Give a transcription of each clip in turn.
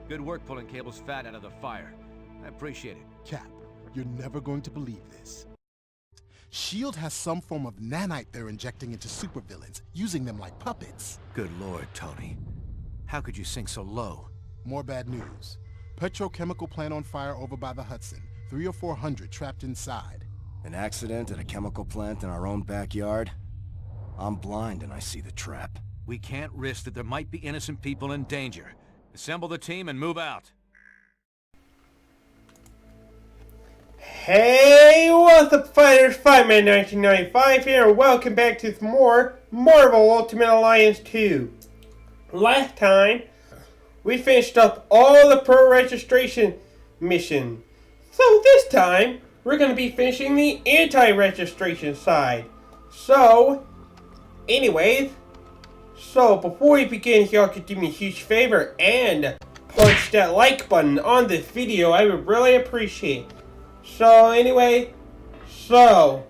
Good work pulling Cable's fat out of the fire. I appreciate it. Cap, you're never going to believe this. S.H.I.E.L.D. has some form of nanite they're injecting into supervillains, using them like puppets. Good lord, Tony. How could you sink so low? More bad news. Petrochemical plant on fire over by the Hudson. 300 or 400 trapped inside. An accident at a chemical plant in our own backyard? I'm blind and I see the trap. We can't risk that there might be innocent people in danger. Assemble the team and move out. Hey, what's up, fighters? Fireman 1995 here, and welcome back to some more Marvel Ultimate Alliance 2. Last time, we finished up all the pro registration mission. So this time, we're going to be finishing the anti-registration side. So, anyways, before we begin, if y'all could do me a huge favor and punch that like button on this video, I would really appreciate it. So anyway, so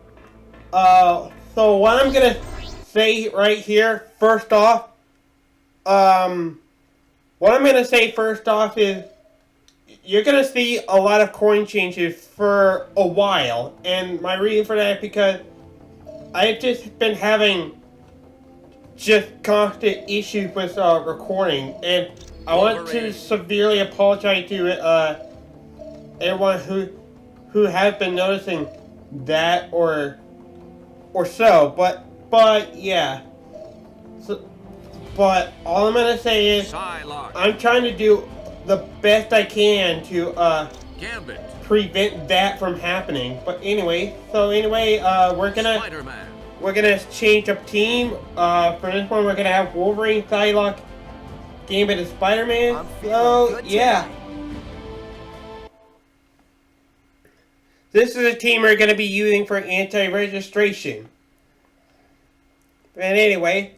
what I'm gonna say right here, first off, is you're gonna see a lot of coin changes for a while, and my reason for that is because I've just been having just constant issues with recording, and I want to severely apologize to everyone who has been noticing that or so, but yeah. So, but all I'm gonna say is I'm trying to do the best I can to prevent that from happening. But anyway, we're gonna change up team. For this one, we're gonna have Wolverine, Psylocke, Gambit, and Spider-Man. So yeah. This is a team we're going to be using for anti-registration. And anyway,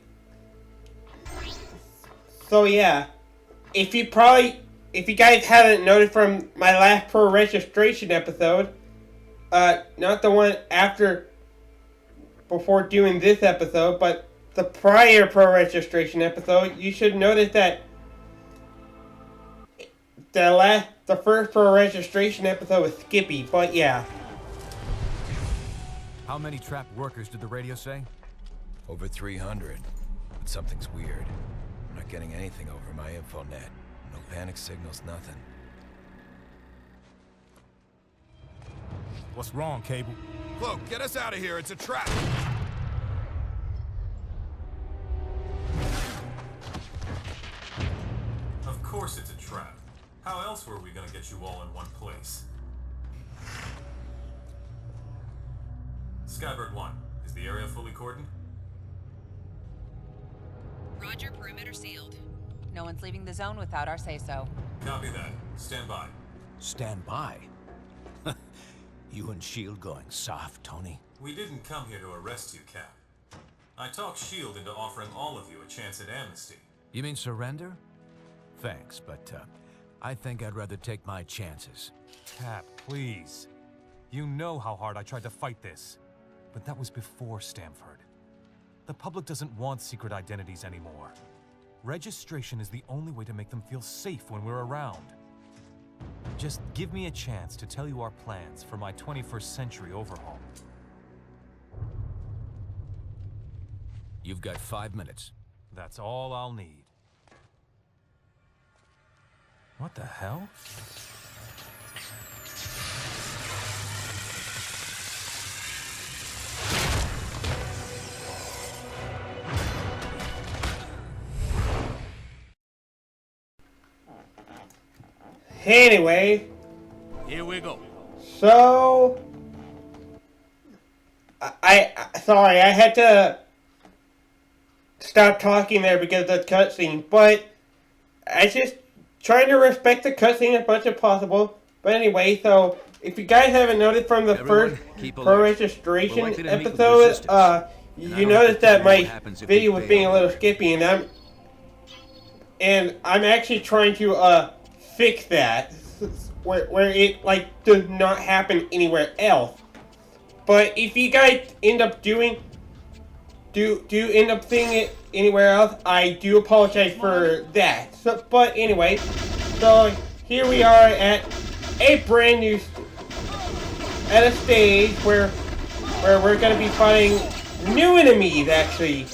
so yeah, if you guys haven't noticed from my last pro registration episode, not the one before doing this episode, but the prior pro registration episode, you should notice that the first pro registration episode was Skippy, but yeah. How many trapped workers did the radio say? Over 300. But something's weird. I'm not getting anything over my infonet. No panic signals, nothing. What's wrong, Cable? Cloak, get us out of here. It's a trap. Of course it's a trap. How else were we gonna get you all in one place? Skybird 1, is the area fully cordoned? Roger, perimeter sealed. No one's leaving the zone without our say-so. Copy that. Stand by. Stand by? You and S.H.I.E.L.D. going soft, Tony? We didn't come here to arrest you, Cap. I talked S.H.I.E.L.D. into offering all of you a chance at amnesty. You mean surrender? Thanks, but I think I'd rather take my chances. Cap, please. You know how hard I tried to fight this. But that was before Stamford. The public doesn't want secret identities anymore. Registration is the only way to make them feel safe when we're around. Just give me a chance to tell you our plans for my 21st century overhaul. You've got 5 minutes. That's all I'll need. What the hell? Anyway, here we go. So sorry, I had to stop talking there because of the cutscene, but I just trying to respect the cutscene as much as possible. But anyway, so if you guys haven't noticed from the first pro registration episode, you noticed that my video was being a little skippy, and I'm actually trying to fix that where it like does not happen anywhere else. But if you guys end up end up seeing it anywhere else, I do apologize for that. So, but anyway, So here we are at a brand new, at a stage where we're gonna be fighting new enemies actually.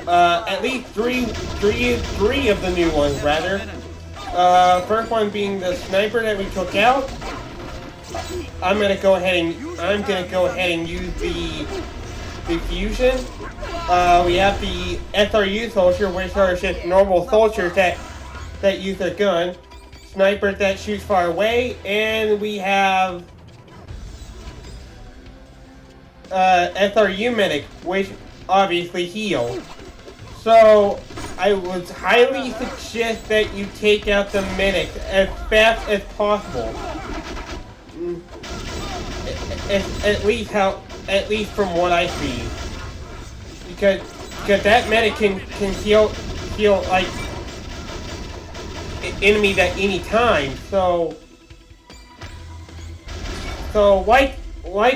At least three of the new ones rather. First one being the sniper that we took out. I'm gonna go ahead and use the fusion. We have the SRU soldier, which are just normal soldiers that use their gun. Snipers that shoot far away, and we have SRU medic, which obviously heal. So I would highly suggest that you take out the medic as fast as possible. At least from what I see, because that medic can heal like enemies at any time. So like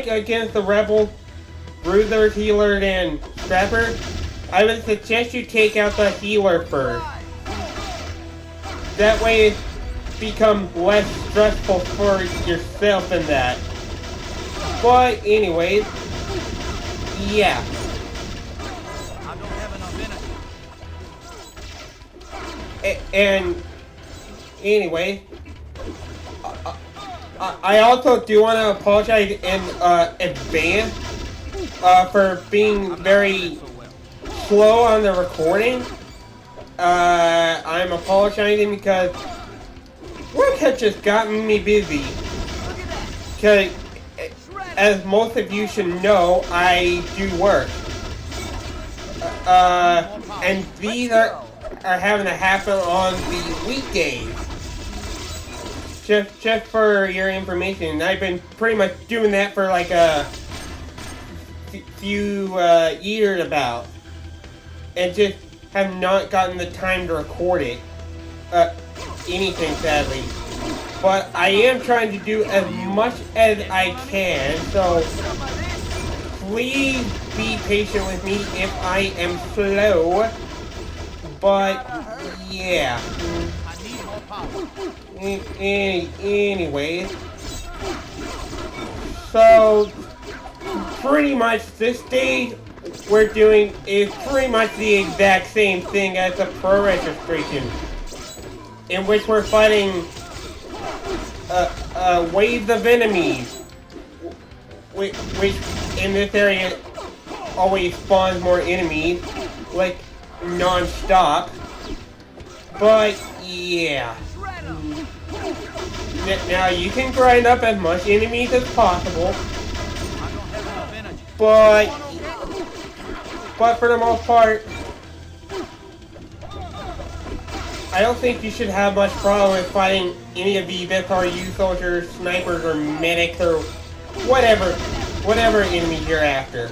against the rebel bruisers, healers, and scrappers, I would suggest you take out the healer first. That way it becomes less stressful for yourself in that. But anyways, yeah. And anyway, I also do want to apologize in advance for being very slow on the recording. I'm apologizing because work has just gotten me busy. Because, as most of you should know, I do work. And these are having to happen on the weekdays. Just for your information, I've been pretty much doing that for like a few years about, and just have not gotten the time to record it, anything sadly. But I am trying to do as much as I can, so please be patient with me if I am slow. But yeah. Anyways, so pretty much this stage we're doing is pretty much the exact same thing as the pro registration, in which we're fighting waves of enemies, which in this area always spawns more enemies, like non-stop. But yeah. Now you can grind up as much enemies as possible, but for the most part, I don't think you should have much problem with fighting any of these SRU soldiers, snipers, or medics, or whatever enemy you're after.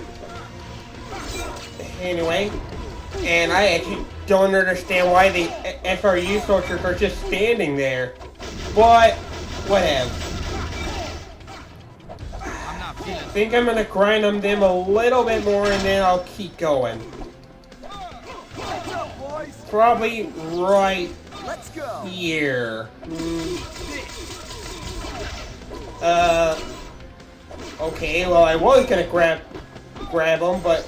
Anyway, and I actually don't understand why the SRU soldiers are just standing there, but whatever. I think I'm gonna grind on them a little bit more and then I'll keep going. Probably right here. Okay, well I was gonna grab them, but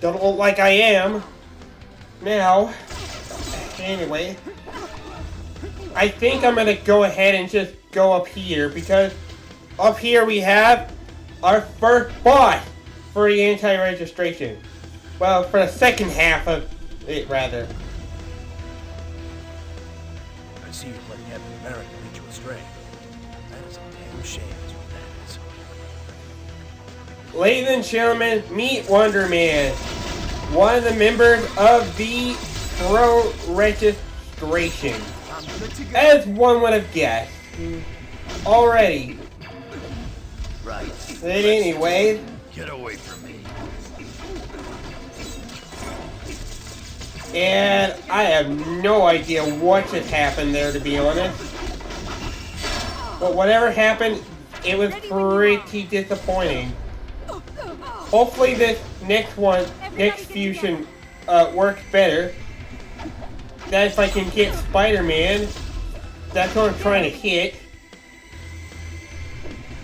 don't look like I am now. Anyway, I think I'm gonna go ahead and just go up here, because up here we have our first boss for the anti-registration. Well, for the second half of it, rather. I see you letting Captain America lead you astray. That is a damn shame, is what that is. Ladies and gentlemen, meet Wonder Man, one of the members of the Pro Registration. As one would have guessed already. Right. But anyway, Get away from me. and I have no idea what just happened there, to be honest. But whatever happened, it was pretty disappointing. Hopefully this next fusion works better. That if I can get Spider-Man That's what I'm trying to hit.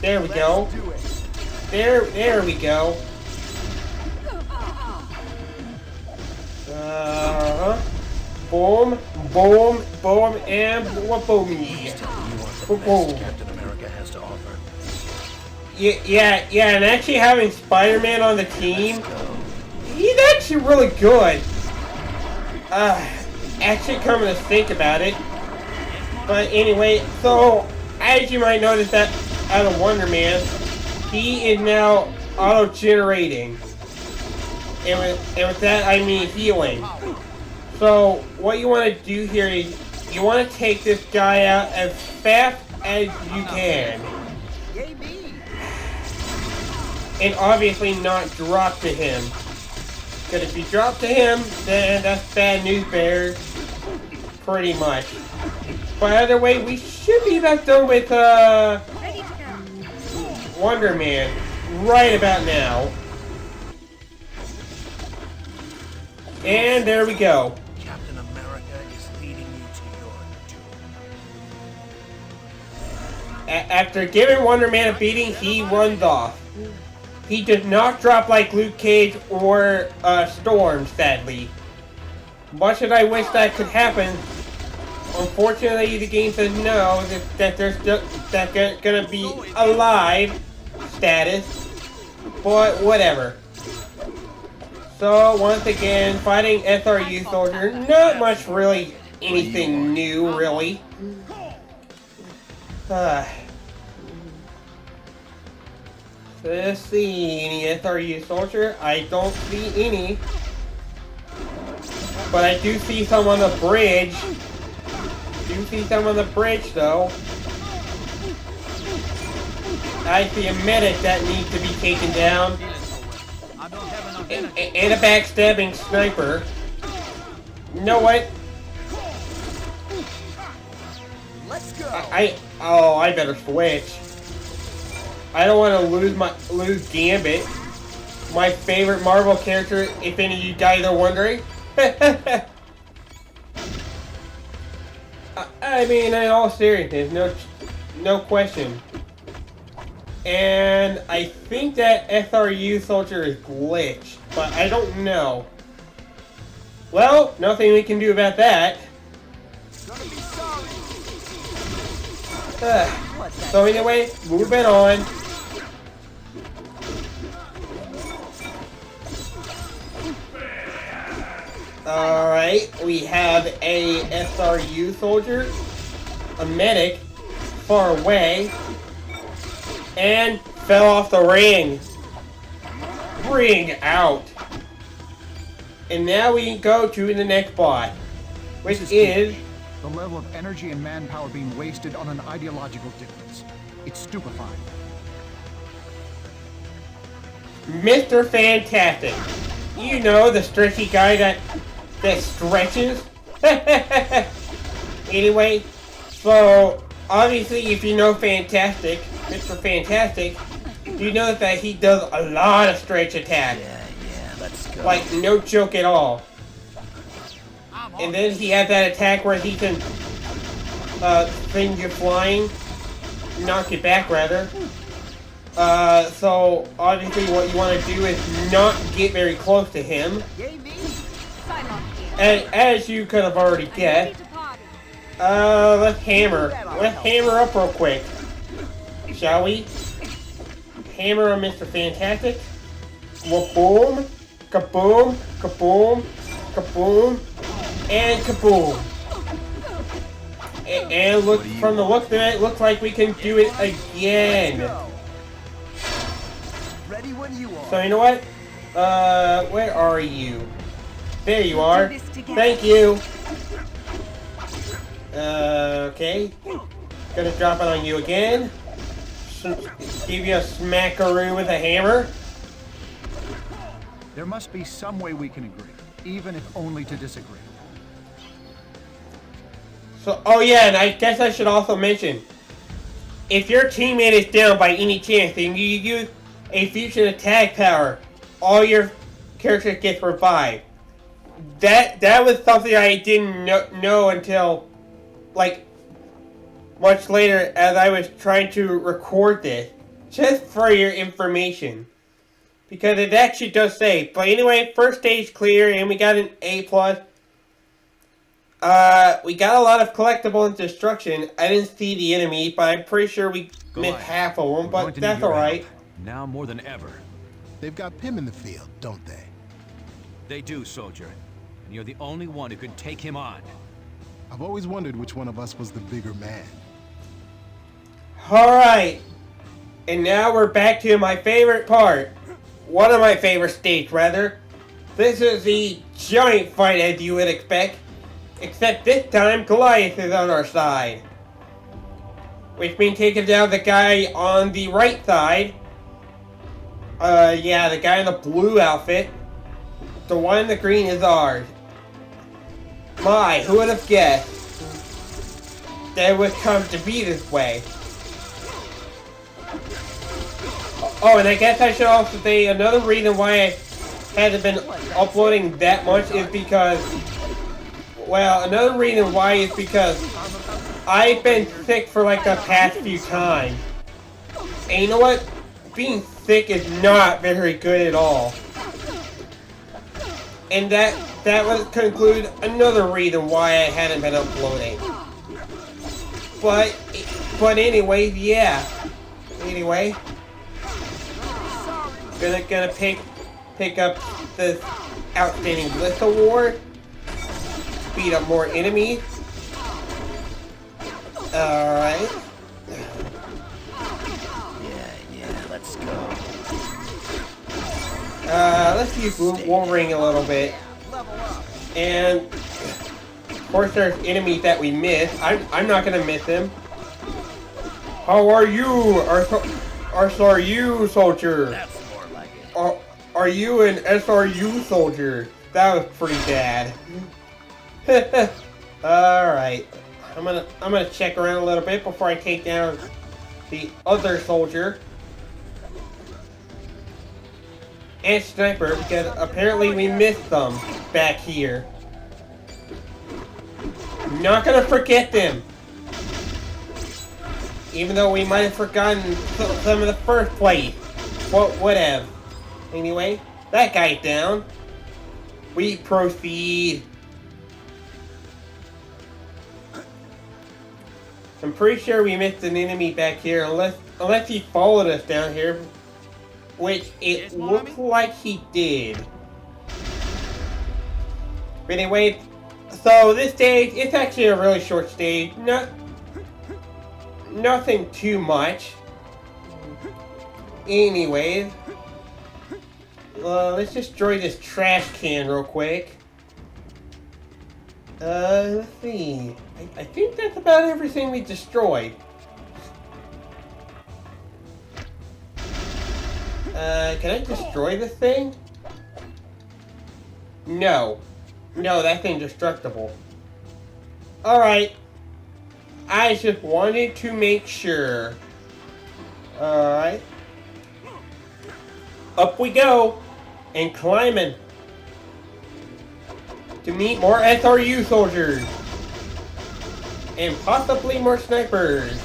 There we go. There we go. Boom, boom, boom, and boom. Boom. Captain America has to offer. Yeah, and actually having Spider-Man on the team, he's actually really good. Actually coming to think about it. But anyway, so, as you might notice that out of Wonder Man, he is now auto-generating. And with that, I mean healing. So, what you want to do here is, you want to take this guy out as fast as you can. And obviously not drop to him. Because if you drop to him, then that's bad news bears. Pretty much. But either way, we should be about done with Wonder Man right about now. And there we go. Captain America is leading you to your doom. After giving Wonder Man a beating, he runs off. He did not drop like Luke Cage or Storm, sadly. Much as I wish that could happen, unfortunately the game says no, that they're gonna be alive status, but whatever. So once again, fighting SRU soldier, not much really anything new really. Let's see, any SRU soldier? I don't see any. But I do see some on the bridge. Though. I see a medic that needs to be taken down. And a backstabbing sniper. You know what? Let's go. I better switch. I don't want to lose Gambit, my favorite Marvel character. If any of you guys are wondering. I mean, in all seriousness, no question. And I think that SRU soldier is glitched, but I don't know. Well, nothing we can do about that. So anyway, moving on. Alright, we have a SRU soldier, a medic, far away, and fell off the ring. Ring out. And now we can go to the next bot, which is the level of energy and manpower being wasted on an ideological difference. It's stupefying. Mr. Fantastic. You know, the stretchy guy that stretches. Anyway, so obviously if you know Fantastic, Mr. Fantastic, you know that he does a lot of stretch attacks. Yeah, let's go. Like, no joke at all. And then he has that attack where he can send you flying, knock you back rather. So obviously what you want to do is not get very close to him. And as you could have already guessed, let's hammer up real quick, shall we? Hammer on Mr. Fantastic. Boom, kaboom, kaboom, kaboom, and kaboom. And look, from the look of it, looks like we can do it again. Ready when you are. So you know what? Where are you? There you are. Thank you. Okay. Gonna drop it on you again. Give you a smackaroo with a hammer. There must be some way we can agree, even if only to disagree. So, oh yeah, and I guess I should also mention, if your teammate is down by any chance and you use a fusion attack power, all your characters get revived. That was something I didn't know until, like, much later as I was trying to record this, just for your information. Because it actually does say. But anyway, first stage clear, and we got an A+. We got a lot of collectible and destruction. I didn't see the enemy, but I'm pretty sure we missed half of them, but that's alright. Now more than ever. They've got Pym in the field, don't they? They do, soldier. And you're the only one who can take him on. I've always wondered which one of us was the bigger man. Alright. And now we're back to my favorite part. One of my favorite stages, rather. This is the giant fight, as you would expect. Except this time, Goliath is on our side. Which means taking down the guy on the right side. Yeah, the guy in the blue outfit. The one in the green is ours. My, who would have guessed that it would come to be this way? Oh, and I guess I should also say another reason why I haven't been uploading that much is because, well, another reason why is because I've been sick for like the past few times. And you know what? Being sick is not very good at all. And that would conclude another reason why I hadn't been uploading. But anyway, yeah. Anyway, gonna pick up this outstanding Bliss award. Beat up more enemies. Alright. Yeah, let's go. Let's use Wolverine a little bit. And of course there's enemies that we miss. I'm not gonna miss them. How are you, SRU soldier? That's more like it. Are you an SRU soldier? That was pretty bad. Alright. I'm gonna check around a little bit before I take down the other soldier. And sniper, because apparently we missed them back here. Not gonna forget them. Even though we might have forgotten some of the first place. What would have. Anyway, that guy's down. We proceed. I'm pretty sure we missed an enemy back here, unless he followed us down here. Which it looks like he did. But anyway, so this stage, it's actually a really short stage. Nothing too much. Anyways, let's destroy this trash can real quick. Let's see. I think that's about everything we destroyed. Can I destroy this thing? No. No, that's indestructible. Alright. I just wanted to make sure. Alright. Up we go. And climbing. To meet more SRU soldiers. And possibly more snipers.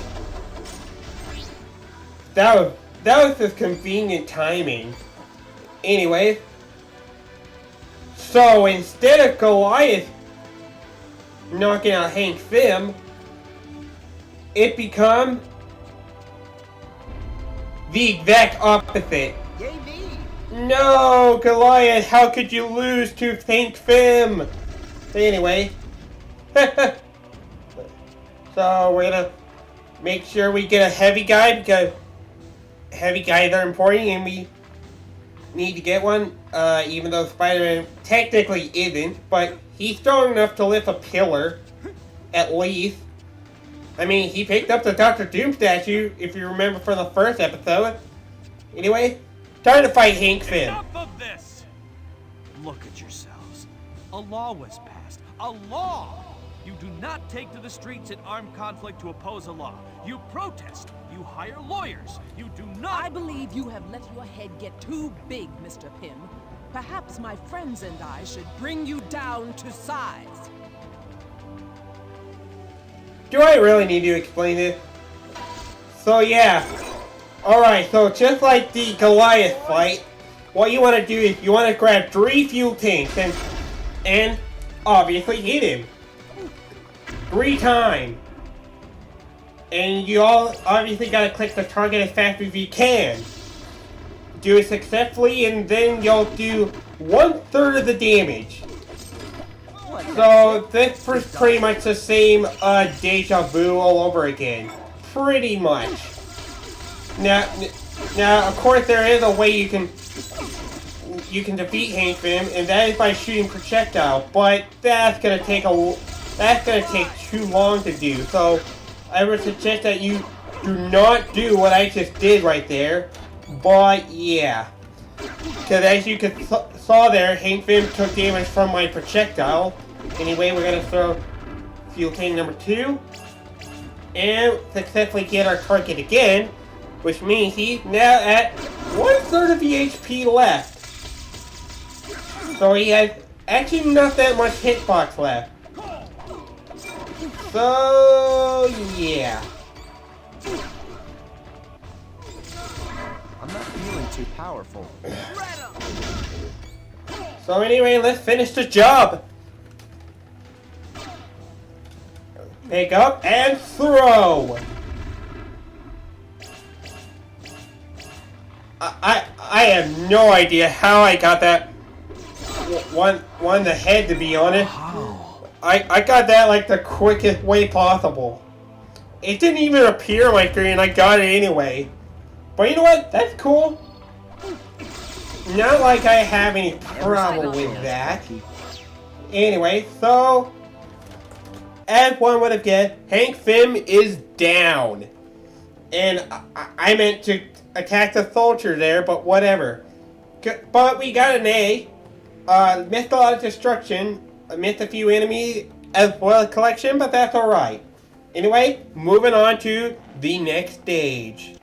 That was just convenient timing. Anyway. So instead of Goliath knocking out Hank Pym, it become the exact opposite. No, Goliath, how could you lose to Hank Pym? Anyway. So we're gonna make sure we get a heavy guy, because heavy guys are important and we need to get one, even though Spider-Man technically isn't, but he's strong enough to lift a pillar, at least. I mean, he picked up the Dr. Doom statue, if you remember from the first episode. Anyway, time to fight Hank Pym. Enough of this! Look at yourselves. A law was passed. A law! You do not take to the streets in armed conflict to oppose a law. You protest. You hire lawyers. You do not— I believe you have let your head get too big, Mr. Pym. Perhaps my friends and I should bring you down to size. Do I really need to explain this? So yeah. Alright, so just like the Goliath fight, what you want to do is you want to grab 3 fuel tanks and obviously hit him 3 times. And you all obviously gotta click the target as fast as you can. Do it successfully and then you'll do 1/3 of the damage. So this is pretty much the same deja vu all over again. Pretty much. Now of course there is a way you can defeat Hank Pym, and that is by shooting projectile, but that's gonna take too long to do. So I would suggest that you do not do what I just did right there. But yeah, because as you saw there, Hank Pym took damage from my projectile. Anyway, we're gonna throw fuel tank number 2 and successfully get our target again, which means he's now at 1/3 of the HP left. So he has actually not that much hitbox left. So yeah. I'm not feeling too powerful. So anyway, let's finish the job. Pick up and throw. I have no idea how I got that one in the head, to be honest. I got that like the quickest way possible. It didn't even appear on my screen and I got it anyway. But you know what? That's cool. Not like I have any problem with that. Anyway, so as one would have guessed, Hank Pym is down. And I meant to attack the soldier there, but whatever. But we got an A. Missed a lot of destruction. Missed a few enemies as well as collection, but that's alright. Anyway, moving on to the next stage.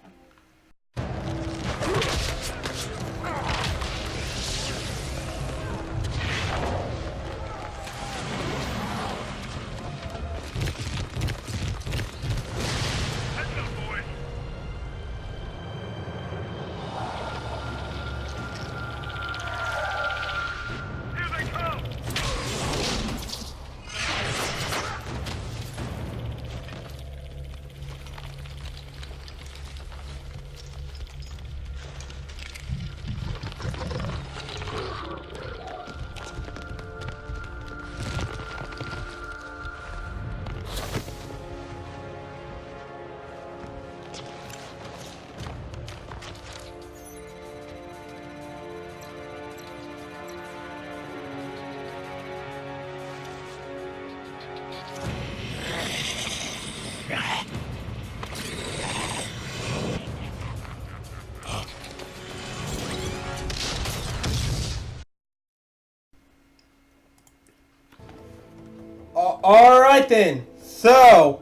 Alright then, so,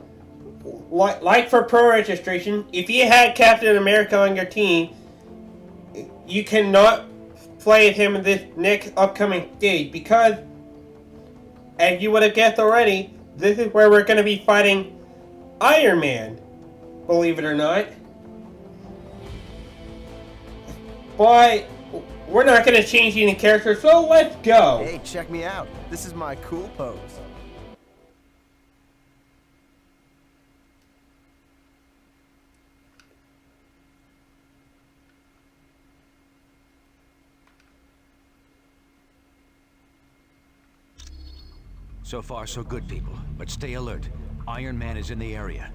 like for pro registration, if you had Captain America on your team, you cannot play as him in this next upcoming stage, because, as you would have guessed already, this is where we're going to be fighting Iron Man, believe it or not. But, we're not going to change any character, so let's go. Hey, check me out. This is my cool pose. So far, so good, people. But stay alert. Iron Man is in the area.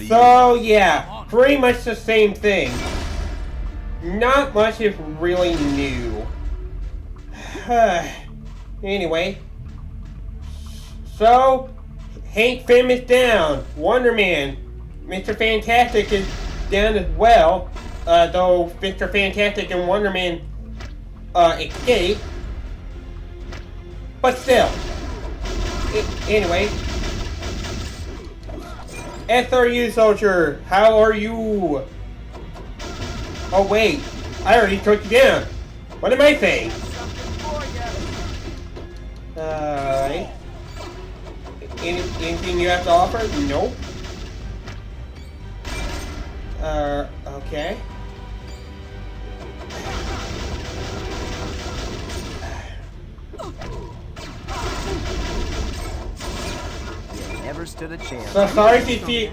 So, yeah, pretty much the same thing. Not much is really new. Anyway. So, Hank Pym is down. Wonder Man. Mr. Fantastic is down as well. Though Mr. Fantastic and Wonder Man escaped. But still. Anyway. SRU soldier, how are you? Oh wait, I already took you down. What am I saying? Alright. Anything you have to offer? Nope. Okay. Never stood a chance. So sorry if you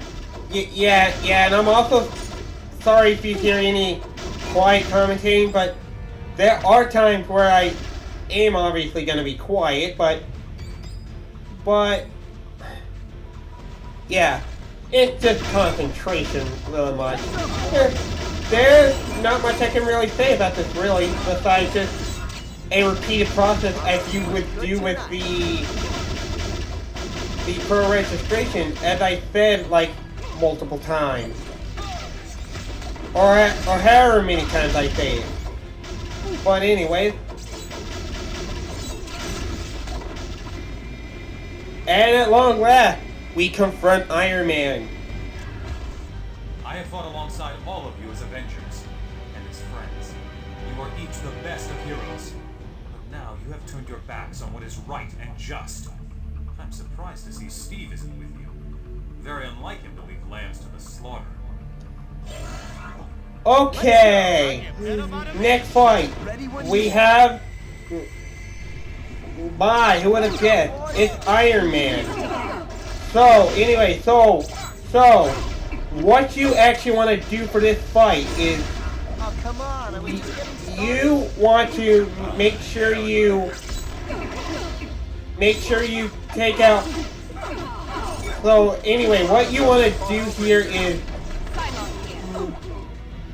yeah, and I'm also sorry if you hear any quiet commentating, but there are times where I am obviously going to be quiet, but yeah, it's just concentration really much. There's not much I can really say about this really, besides just a repeated process as you would do with the pro registration, as I said like multiple times, or however many times I say it. But anyways, and at long last, we confront Iron Man. I have fought alongside all of you as Avengers and as friends. You are each the best of heroes. But now you have turned your backs on what is right and just. I'm surprised to see Steve isn't with you. Very unlike him to leave lambs to the slaughter. Okay, next fight, we have, who would have guessed, it's Iron Man. So, anyway, so, what you actually want to do for this fight is, you want to make sure you take out, so anyway, what you want to do here is,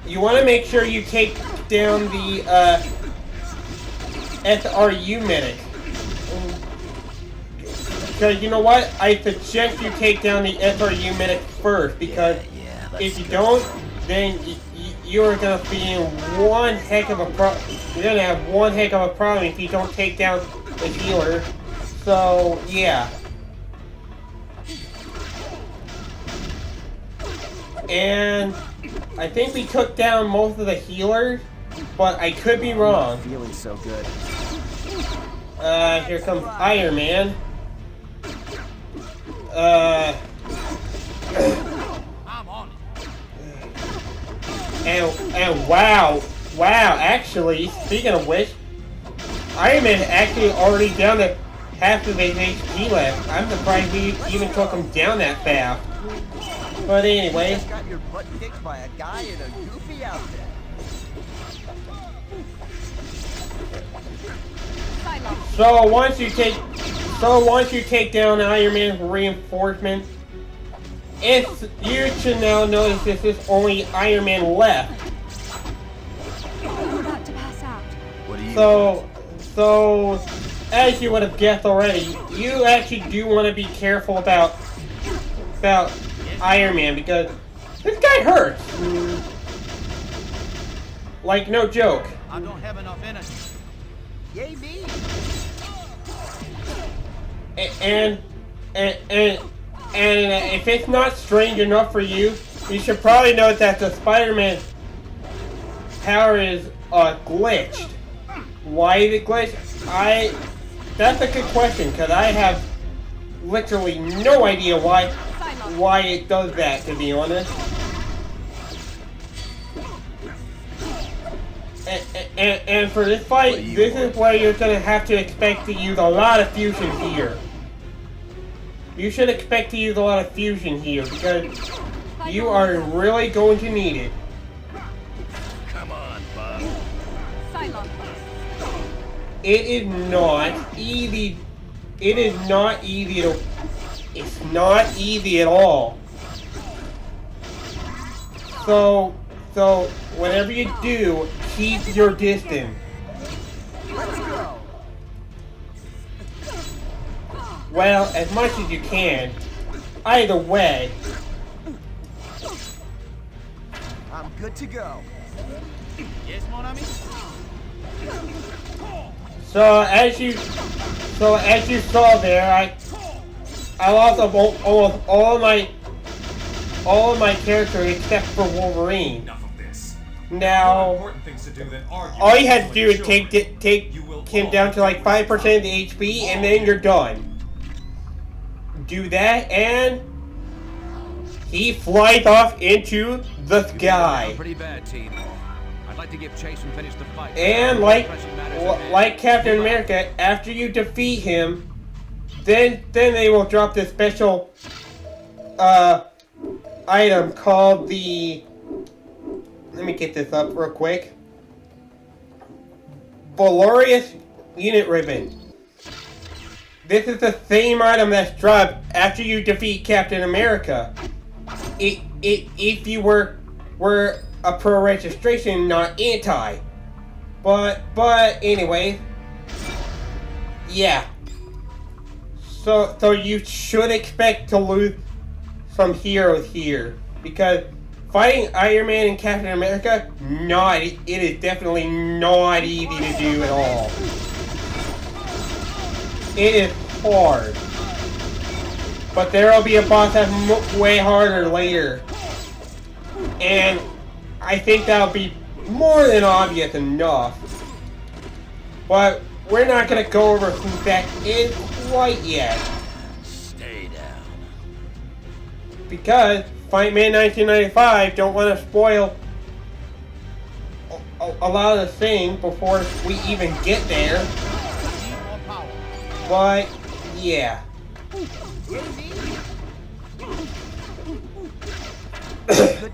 you want to make sure you take down the SRU medic. Because you know what? I suggest you take down the SRU medic first, because if you don't, then you're gonna be in one heck of a You're gonna have one heck of a problem if you don't take down the healer. So yeah. And I think we took down most of the healers, but I could be wrong. Feeling so good. Here comes Iron Man. And wow, actually, speaking of which, Iron Man actually already down to half of his HP left. I'm surprised we even took him down that fast. But anyway. Got your butt kicked by a guy in a goofy outfit. So once you take down Iron Man's reinforcement, you should now notice this is only Iron Man left. I'm about to pass out. What do you So as you would have guessed already, you actually do want to be careful about Iron Man, because this guy hurts. Like, no joke. I don't have enough energy. Yay me! And if it's not strange enough for you, you should probably note that the Spider-Man power is glitched. Why is it glitched? That's a good question, because I have literally no idea why it does that, to be honest. And for this fight, this is where you're going to have to expect to use a lot of fusion here. You should expect to use a lot of fusion here, because you are really going to need it. Come on, bud. It is not easy. It is not easy to... It's not easy at all. So whatever you do, keep your distance. Let's go. Well, as much as you can. Either way. I'm good to go. Yes, mon ami? So as you saw there, I lost almost all of my characters except for Wolverine. Enough of this. Now, all you had to do is take him down to like 5% of the HP, and then you're done. do that, and he flies off into the sky. Pretty bad, team. I'd like to give chase and finish the fight. And like Captain America, after you defeat him, then they will drop this special item called the. Let me get this up real quick. Valorious Unit Ribbon. This is the same item that's dropped after you defeat Captain America. If you were a pro registration, not anti. But anyway, yeah. So you should expect to lose some heroes here, because fighting Iron Man and Captain America, it is definitely not easy to do at all. It is hard. But there will be a boss that's way harder later. And I think that'll be more than obvious enough. But we're not going to go over who that is quite yet. Stay down. Because Fightman 1995 don't want to spoil a lot of the things before we even get there. But, yeah. Good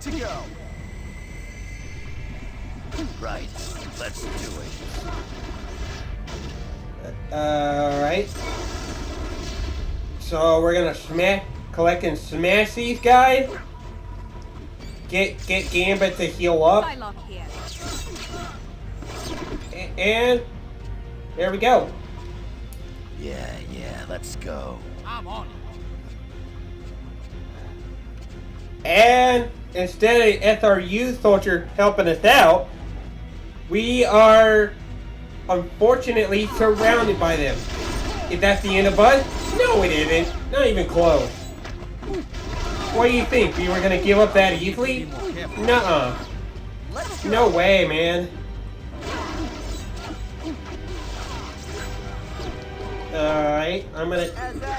to go. Right, let's do it. Alright. So we're gonna collect and smash these guys. Get Gambit to heal up. And there we go. Yeah, let's go. I'm on it. And instead of SRU soldier helping us out, we are unfortunately surrounded by them. Is that the end of us? No, it isn't. Not even close. What do you think? We were gonna give up that easily? Nuh-uh. No way, man. Alright, I'm gonna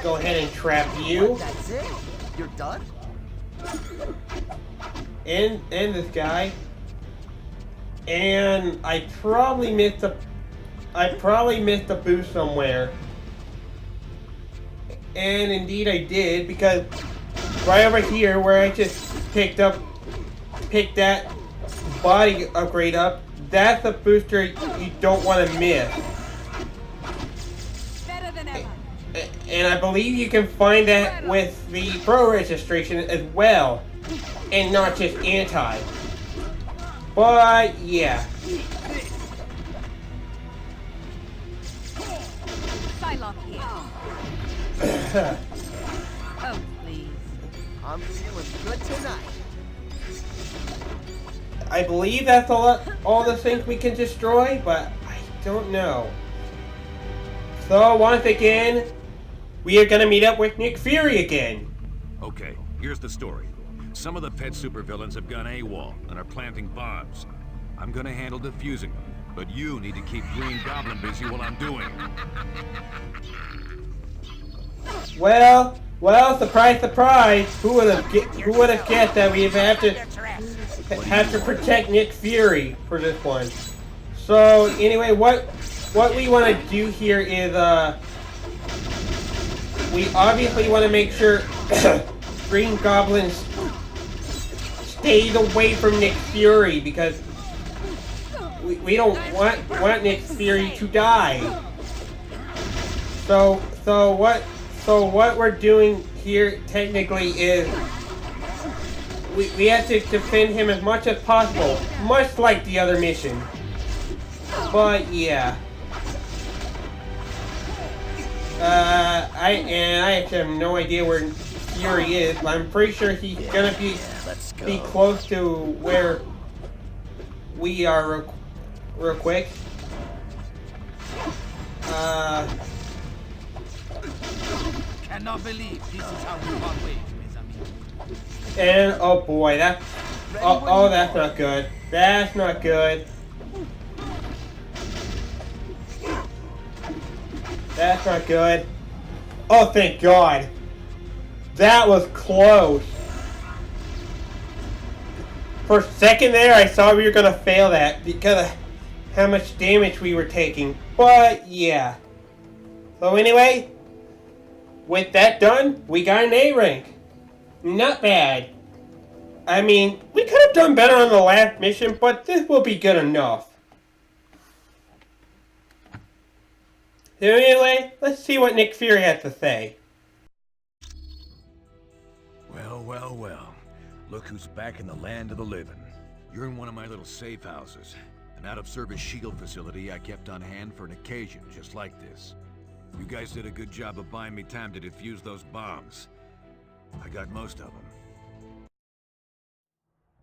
go ahead and trap you. That's it? You're done? And this guy. And I probably missed a boost somewhere. And indeed I did, because right over here where I just picked that body upgrade up, that's a booster you don't want to miss. Better than ever. And I believe you can find that with the pro registration as well, and not just anti. But yeah. Psylocke here. Oh, please. I'm feeling good tonight. I believe that's all the things we can destroy, but I don't know. So once again, we are gonna meet up with Nick Fury again. Okay, here's the story. Some of the pet supervillains have gone AWOL and are planting bombs. I'm gonna handle defusing them, but you need to keep Green Goblin busy while I'm doing it. Well, surprise, surprise! Who would have guessed that we have to protect Nick Fury for this one? So anyway, what we want to do here is we obviously want to make sure Green Goblin stays away from Nick Fury, because we don't want Nick Fury to die. So what we're doing here technically is we have to defend him as much as possible, much like the other mission. But yeah. I actually have no idea where Fury is, but I'm pretty sure he's gonna be close to where we are real quick. Cannot believe this is how we part ways, mes amis. And oh boy, that's not good. That's not good. That's not good. Oh, thank God. That was close. For a second there, I thought we were going to fail that because of how much damage we were taking. But, yeah. So anyway, with that done, we got an A rank. Not bad. I mean, we could have done better on the last mission, but this will be good enough. So anyway, let's see what Nick Fury has to say. Well, well, well. Look who's back in the land of the living. You're in one of my little safe houses. An out-of-service SHIELD facility I kept on hand for an occasion just like this. You guys did a good job of buying me time to defuse those bombs. I got most of them.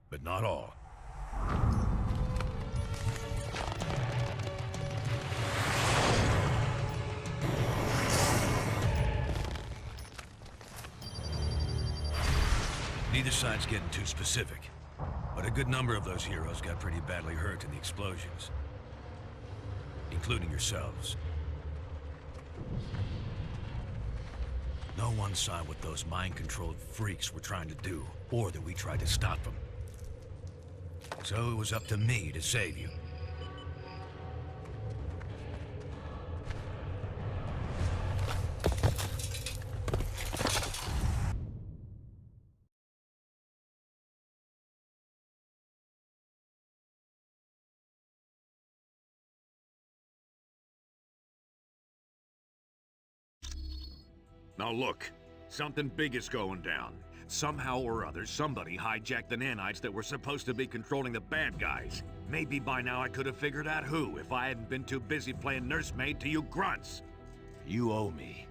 But not all. Neither side's getting too specific, but a good number of those heroes got pretty badly hurt in the explosions, including yourselves. No one saw what those mind-controlled freaks were trying to do, or that we tried to stop them. So it was up to me to save you. Now look, something big is going down. Somehow or other, somebody hijacked the nanites that were supposed to be controlling the bad guys. Maybe by now I could have figured out who, if I hadn't been too busy playing nursemaid to you grunts. You owe me.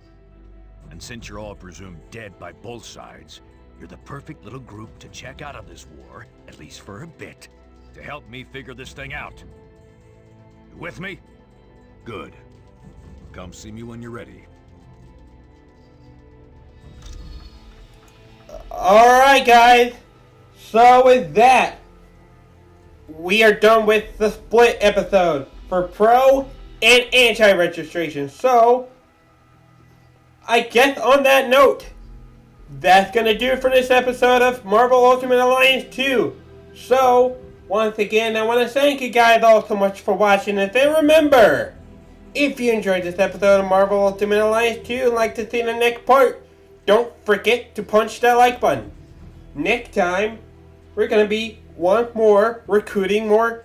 And since you're all presumed dead by both sides, you're the perfect little group to check out of this war, at least for a bit, to help me figure this thing out. You with me? Good. Come see me when you're ready. Alright guys, so with that, we are done with the split episode for pro and anti-registration. So, I guess on that note, that's going to do it for this episode of Marvel Ultimate Alliance 2. So, once again, I want to thank you guys all so much for watching this. And remember, if you enjoyed this episode of Marvel Ultimate Alliance 2 and like to see the next part, don't forget to punch that like button. Next time, we're going to be recruiting more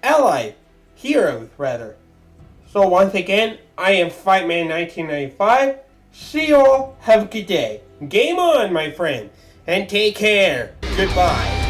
allies. Heroes, rather. So once again, I am Fightman1995. See you all. Have a good day. Game on, my friend. And take care. Goodbye.